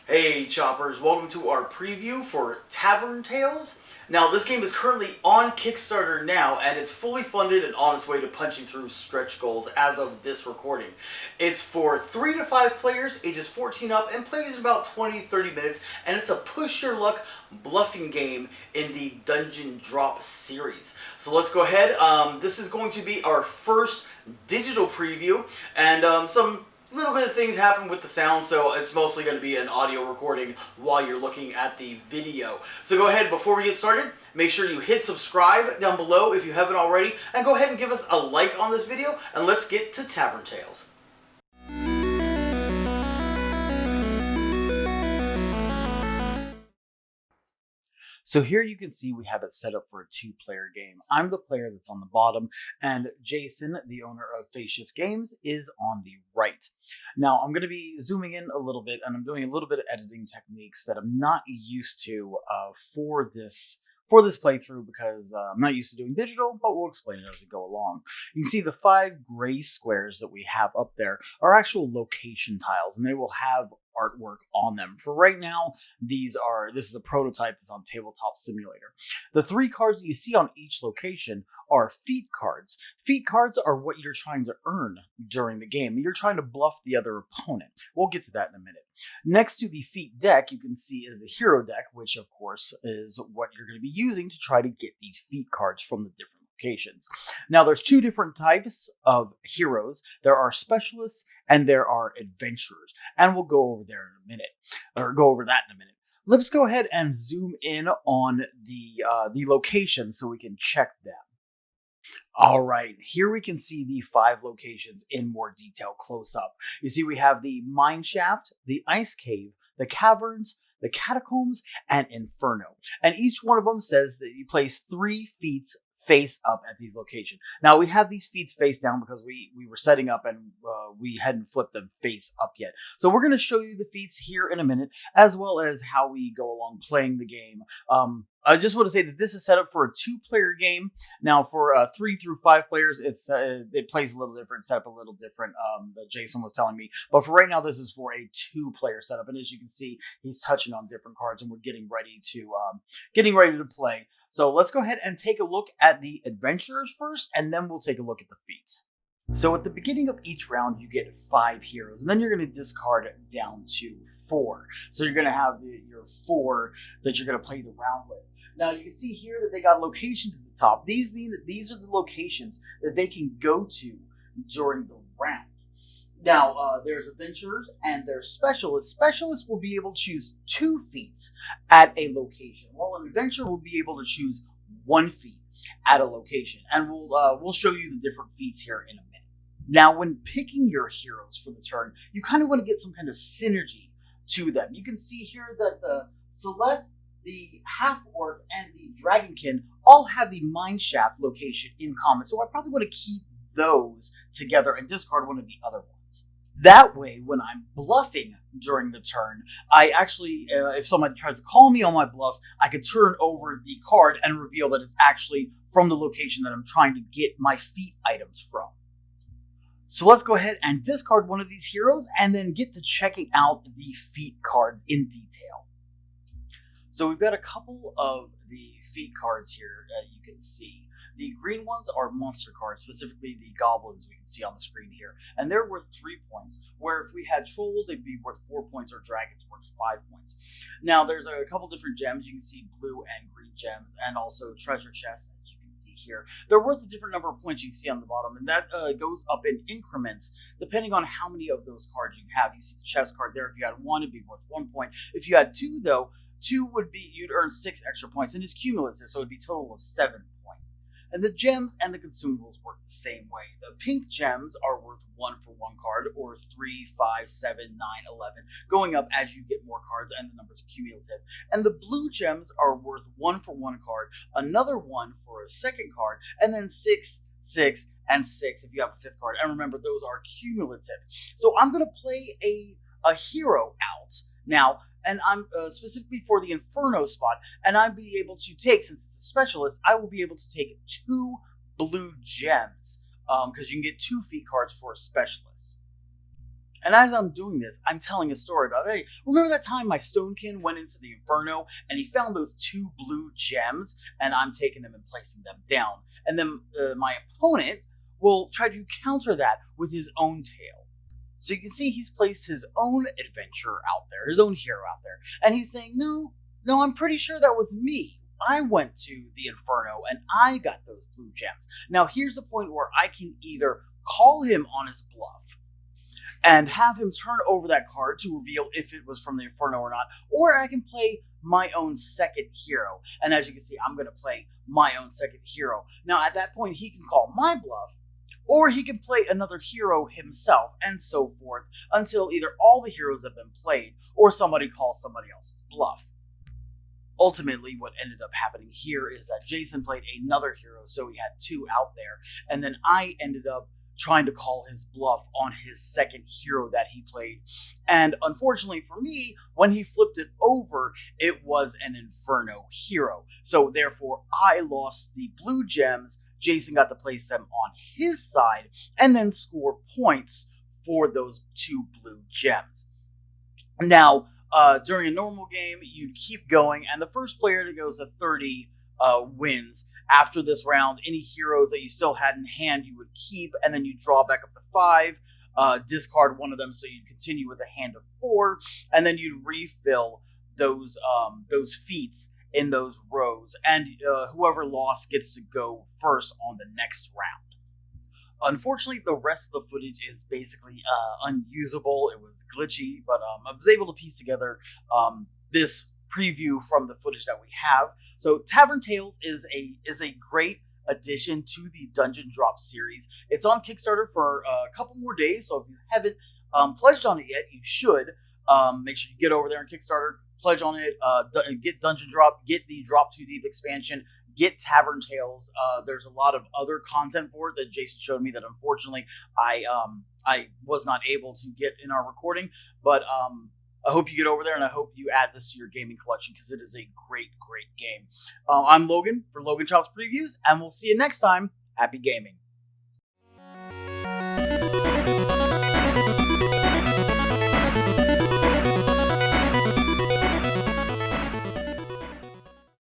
Hey Choppers, welcome to our preview for Tavern Tales. Now this game is currently on Kickstarter now and it's fully funded and on its way to punching through stretch goals as of this recording. It's for 3 to 5 players, ages 14 up, and plays in about 20-30 minutes, and it's a push your luck bluffing game in the Dungeon Drop series. So let's go ahead. This is going to be our first digital preview, and some little bit of things happen with the sound, so it's mostly going to be an audio recording while you're looking at the video. So go ahead, before we get started, make sure you hit subscribe down below if you haven't already, and go ahead and give us a like on this video, and let's get to Tavern Tales. So here you can see we have it set up for a 2-player game. I'm the player that's on the bottom, and Jason, the owner of Phase Shift Games, is on the right. Now I'm going to be zooming in a little bit, and I'm doing a little bit of editing techniques that I'm not used to for this playthrough because I'm not used to doing digital, but we'll explain it as we go along. You can see the 5 gray squares that we have up there are actual location tiles, and they will have artwork on them. For right now, this is a prototype that's on Tabletop Simulator. The 3 cards that you see on each location are feat cards. Feat cards are what you're trying to earn during the game. You're trying to bluff the other opponent. We'll get to that in a minute. Next to the feat deck, you can see is the hero deck, which of course is what you're going to be using to try to get these feat cards from the different locations. Now there's 2 different types of heroes. There are specialists and there are adventurers, and we'll go over that in a minute. Let's go ahead and zoom in on the location so we can check them. All right, here we can see the 5 locations in more detail close up. You see we have the mine shaft, the ice cave, the caverns, the catacombs, and inferno. And each one of them says that you place 3 feats face up at these locations. Now we have these feats face down because we were setting up and we hadn't flipped them face up yet. So we're going to show you the feats here in a minute, as well as how we go along playing the game. I just want to say that this is set up for a 2-player game. Now for 3 through 5 players, it plays a little different, set up a little different, that Jason was telling me. But for right now, this is for a 2-player setup. And as you can see, he's touching on different cards and we're getting ready to play. So let's go ahead and take a look at the adventurers first, and then we'll take a look at the feats. So at the beginning of each round, you get 5 heroes, and then you're going to discard down to 4. So you're going to have your 4 that you're going to play the round with. Now you can see here that they got locations at the top. These mean that these are the locations that they can go to during the round. Now, there's adventurers and there's specialists. Specialists will be able to choose 2 feats at a location, while an adventurer will be able to choose 1 feat at a location. And we'll show you the different feats here in a minute. Now, when picking your heroes for the turn, you kind of want to get some kind of synergy to them. You can see here that the Select, the Half-Orc, and the Dragonkin all have the Mineshaft location in common. So I probably want to keep those together and discard one of the other ones. That way, when I'm bluffing during the turn, I actually, if somebody tries to call me on my bluff, I could turn over the card and reveal that it's actually from the location that I'm trying to get my feat items from. So let's go ahead and discard one of these heroes and then get to checking out the feat cards in detail. So we've got a couple of the feat cards here that you can see. The green ones are monster cards, specifically the goblins we can see on the screen here. And they're worth 3 points, where if we had trolls, they'd be worth 4 points, or dragons worth 5 points. Now, there's a couple different gems. You can see blue and green gems, and also treasure chests, as you can see here. They're worth a different number of points you can see on the bottom, and that goes up in increments, depending on how many of those cards you have. You see the chest card there. If you had 1, it'd be worth 1 point. If you had 2, though, 2 would be, you'd earn 6 extra points, and it's cumulative, so it'd be a total of 7 points. And the gems and the consumables work the same way. The pink gems are worth 1 for 1 card, or 3, 5, 7, 9, 11, going up as you get more cards and the numbers are cumulative. And the blue gems are worth 1 for 1 card, another 1 for a second card, and then 6, 6, and 6 if you have a 5th card. And remember, those are cumulative. So I'm going to play a hero out now, and I'm specifically for the Inferno spot, and I'll be able to take, since it's a specialist, I will be able to take 2 blue gems, because you can get 2 feat cards for a specialist. And as I'm doing this, I'm telling a story about, hey, remember that time my Stonekin went into the Inferno and he found those 2 blue gems, and I'm taking them and placing them down. And then my opponent will try to counter that with his own tale. So you can see he's placed his own adventurer out there, his own hero out there. And he's saying, no, I'm pretty sure that was me. I went to the Inferno and I got those blue gems. Now here's the point where I can either call him on his bluff and have him turn over that card to reveal if it was from the Inferno or not, or I can play my own second hero. And as you can see, I'm going to play my own second hero. Now at that point, he can call my bluff, or he can play another hero himself, and so forth, until either all the heroes have been played, or somebody calls somebody else's bluff. Ultimately, what ended up happening here is that Jason played another hero, so he had 2 out there, and then I ended up trying to call his bluff on his second hero that he played. And unfortunately for me, when he flipped it over, it was an Inferno hero. So therefore, I lost the blue gems. Jason got to place them on his side and then score points for those 2 blue gems. Now, during a normal game, you'd keep going, and the first player that goes to 30 wins. After this round, any heroes that you still had in hand, you would keep, and then you draw back up to 5, discard one of them, so you'd continue with a hand of 4, and then you'd refill those feats in those rows, and whoever lost gets to go first on the next round. Unfortunately, the rest of the footage is basically unusable. It was glitchy, but I was able to piece together this preview from the footage that we have. So Tavern Tales is a great addition to the Dungeon Drop series. It's on Kickstarter for a couple more days, so if you haven't pledged on it yet, you should. Make sure you get over there on Kickstarter, pledge on it, get Dungeon Drop, get the Drop Too Deep expansion, get Tavern Tales. There's a lot of other content for it that Jason showed me that unfortunately I was not able to get in our recording, but I hope you get over there, and I hope you add this to your gaming collection because it is a great, great game. I'm Logan for Logan Child's Previews, and we'll see you next time. Happy gaming.